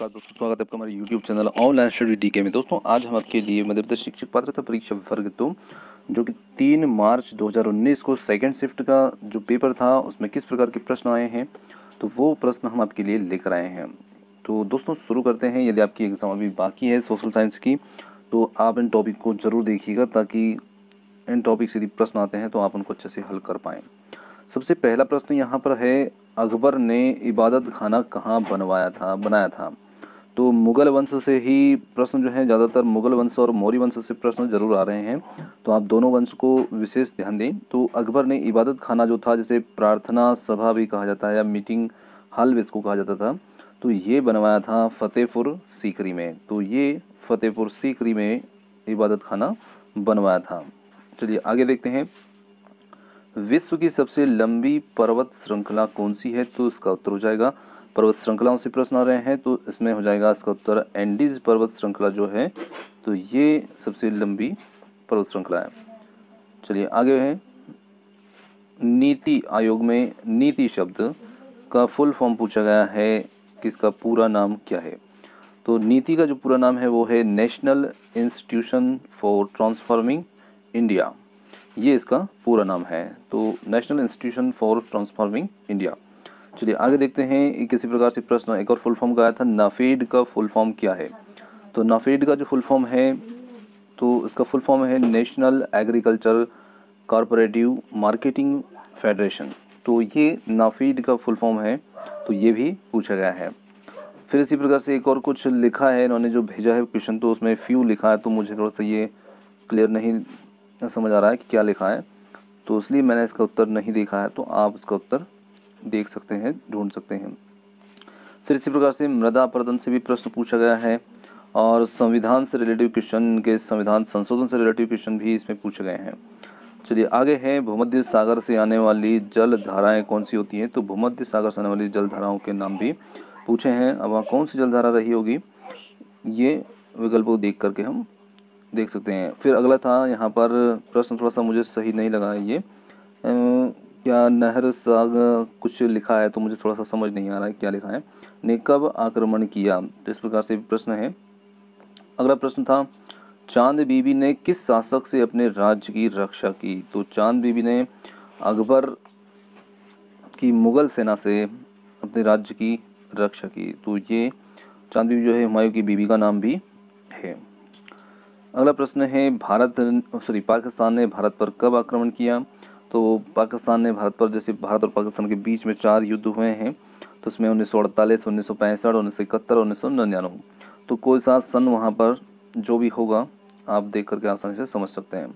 नमस्कार दोस्तों, स्वागत है आपका हमारे YouTube channel online study DK में। दोस्तों आज हम आपके लिए मध्य प्रदेश शिक्षक पात्रता परीक्षा वर्ग 2 जो कि 3 मार्च 2019 को सेकंड शिफ्ट का जो पेपर था उसमें किस प्रकार के प्रश्न आए हैं तो वो प्रश्न हम आपके लिए लेकर आए हैं। तो दोस्तों शुरू करते हैं। यदि आपकी एग्ज़ाम अभी बाकी है सोशल साइंस की तो आप इन टॉपिक को ज़रूर देखिएगा ताकि इन टॉपिक से यदि प्रश्न आते हैं तो आप उनको अच्छे से हल कर पाएँ। सबसे पहला प्रश्न यहाँ पर है, अकबर ने इबादत खाना कहाँ बनाया था। तो मुगल वंश से ही प्रश्न जो है, ज़्यादातर मुगल वंश और मौर्य वंश से प्रश्न जरूर आ रहे हैं, तो आप दोनों वंश को विशेष ध्यान दें। तो अकबर ने इबादत खाना जो था, जिसे प्रार्थना सभा भी कहा जाता है या मीटिंग हॉल भी इसको कहा जाता था, तो ये बनवाया था फतेहपुर सीकरी में। तो ये फतेहपुर सीकरी में इबादत खाना बनवाया था। चलिए आगे देखते हैं। विश्व की सबसे लंबी पर्वत श्रृंखला कौन सी है। तो इसका उत्तर हो जाएगा, पर्वत श्रृंखलाओं से प्रश्न आ रहे हैं तो इसमें हो जाएगा इसका उत्तर एंडीज पर्वत श्रृंखला जो है, तो ये सबसे लंबी पर्वत श्रृंखला है। चलिए आगे है, नीति आयोग में नीति शब्द का फुल फॉर्म पूछा गया है कि इसका पूरा नाम क्या है। तो नीति का जो पूरा नाम है वो है national institution for transforming India, ये इसका पूरा नाम है। तो national institution for transforming India. चलिए आगे देखते हैं। किसी प्रकार से प्रश्न एक और फुल फॉर्म का आया था, नाफेड का फुल फॉर्म क्या है। तो नाफेड का जो फुल फॉर्म है तो इसका फुल फॉर्म है national agriculture corporative marketing federation. तो ये नाफेड का फुल फॉर्म है, तो ये भी पूछा गया है। फिर इसी प्रकार से एक और कुछ लिखा है इन्होंने जो भेजा है क्वेश्चन, तो उसमें फ्यू लिखा है, तो मुझे थोड़ा सा ये क्लियर नहीं समझ आ रहा है कि क्या लिखा है, तो इसलिए मैंने इसका उत्तर नहीं देखा है। तो आप इसका उत्तर देख सकते हैं, ढूंढ सकते हैं। फिर इसी प्रकार से मृदा अपरदन से भी प्रश्न पूछा गया है और संविधान से रिलेटिव क्वेश्चन के संविधान संशोधन से रिलेटिव क्वेश्चन भी इसमें पूछे गए हैं। चलिए आगे है, भूमध्य सागर से आने वाली जल धाराएँ कौन सी होती हैं। तो भूमध्य सागर से आने वाली जल धाराओं के नाम भी पूछे हैं। अब वहाँ कौन सी जल धारा रही होगी, ये विकल्प को देख करके हम देख सकते हैं। फिर अगला था यहाँ पर प्रश्न, थोड़ा सा मुझे सही नहीं लगा है ये, क्या नहर साग कुछ लिखा है, तो मुझे थोड़ा सा समझ नहीं आ रहा है क्या लिखा है, ने कब आक्रमण किया। तो इस प्रकार से प्रश्न है। अगला प्रश्न था, चांद बीबी ने किस शासक से अपने राज्य की रक्षा की। तो चांद बीबी ने अकबर की मुगल सेना से अपने राज्य की रक्षा की। तो ये चांद बीबी जो है हुमायूं की बीबी का नाम भी है। अगला प्रश्न है, पाकिस्तान ने भारत पर कब आक्रमण किया। तो पाकिस्तान ने भारत पर, जैसे भारत और पाकिस्तान के बीच में 4 युद्ध हुए हैं, तो उसमें 1948, 1965, 1971 और 1999, तो कोई सा सन वहाँ पर जो भी होगा आप देख करके आसानी से समझ सकते हैं।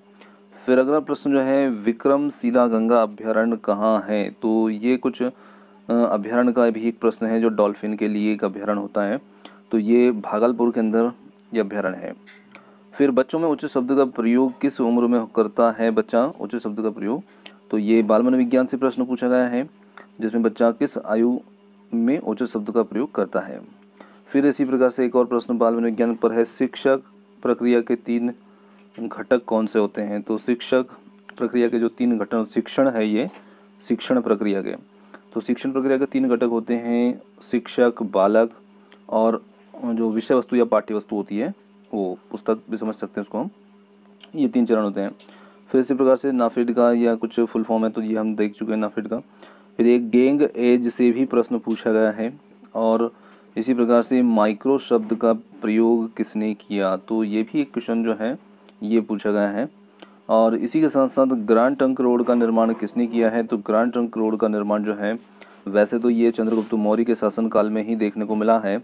फिर अगला प्रश्न जो है, विक्रमशिला गंगा अभ्यारण्य कहाँ है। तो ये कुछ अभ्यारण्य का भी एक प्रश्न है जो डॉल्फिन के लिए एक अभ्यारण्य होता है, तो ये भागलपुर के अंदर ये अभ्यारण्य है। फिर बच्चों में उचित शब्द का प्रयोग किस उम्र में करता है बच्चा, उचित शब्द का प्रयोग। तो ये बाल मनोविज्ञान से प्रश्न पूछा गया है, जिसमें बच्चा किस आयु में उचित शब्द का प्रयोग करता है। फिर इसी प्रकार से एक और प्रश्न बाल मनोविज्ञान पर है, शिक्षक प्रक्रिया के 3 घटक कौन से होते हैं। तो शिक्षक प्रक्रिया के जो 3 घटक, शिक्षण है ये शिक्षण प्रक्रिया के, तो शिक्षण प्रक्रिया के 3 घटक होते हैं, शिक्षक, बालक और जो विषय वस्तु या पाठ्य वस्तु होती है वो पुस्तक भी समझ सकते हैं उसको हम। ये 3 चरण होते हैं। फिर इसी प्रकार से नाफेड का या कुछ फुल फॉर्म है, तो ये हम देख चुके हैं नाफेड का। फिर एक गैंग एज से भी प्रश्न पूछा गया है और इसी प्रकार से माइक्रो शब्द का प्रयोग किसने किया। तो ये भी एक क्वेश्चन जो है ये पूछा गया है। और इसी के साथ साथ ग्रांड ट्रंक रोड का निर्माण किसने किया है। तो ग्रांड ट्रंक रोड का निर्माण जो है, वैसे तो ये चंद्रगुप्त मौर्य के शासनकाल में ही देखने को मिला है,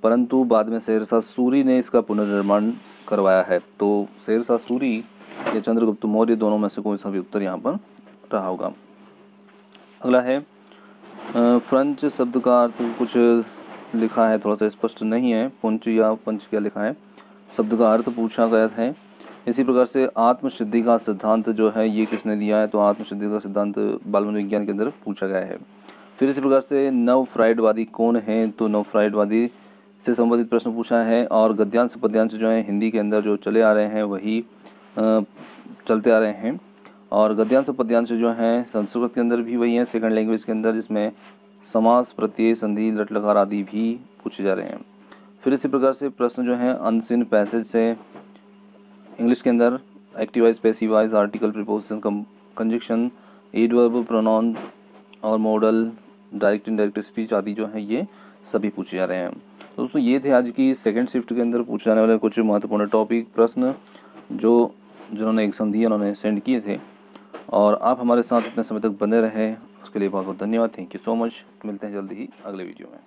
परंतु बाद में शेरशाह सूरी ने इसका पुनर्निर्माण करवाया है। तो शेरशाह सूरी या चंद्रगुप्त मौर्य दोनों में से कोई सा भी उत्तर यहाँ पर रहा होगा। अगला है, फ्रेंच शब्द का अर्थ कुछ लिखा है, थोड़ा सा स्पष्ट नहीं है, पुंज या पंच क्या लिखा है, शब्द का अर्थ पूछा गया है। इसी प्रकार से आत्मसिद्धि का सिद्धांत जो है ये किसने दिया है। तो आत्मसिद्धि का सिद्धांत बाल मनोविज्ञान के अंदर पूछा गया है। फिर इसी प्रकार से नव फ्राइडवादी कौन है। तो नव फ्राइडवादी से संबंधित प्रश्न पूछा है और गद्यांश पद्यांश जो है हिंदी के अंदर जो चले आ रहे हैं वही चलते आ रहे हैं, और गद्यांश पद्यांश जो हैं संस्कृत के अंदर भी वही हैं, सेकंड लैंग्वेज के अंदर, जिसमें समास, प्रत्यय, संधि, लट लकार आदि भी पूछे जा रहे हैं। फिर इसी प्रकार से प्रश्न जो हैं अनसीन पैसेज से इंग्लिश के अंदर active voice, passive wise, article, preposition, conjunction, adverb, pronoun और मॉडल, डायरेक्ट इनडायरेक्ट स्पीच आदि जो है ये सभी पूछे जा रहे हैं। तो दोस्तों ये थे आज की सेकंड शिफ्ट के अंदर पूछे जाने वाले कुछ महत्वपूर्ण टॉपिक प्रश्न जो जिन्होंने एग्जाम दिया उन्होंने सेंड किए थे। और आप हमारे साथ इतने समय तक बने रहे उसके लिए बहुत बहुत धन्यवाद। Thank you so much. मिलते हैं जल्दी ही अगले वीडियो में।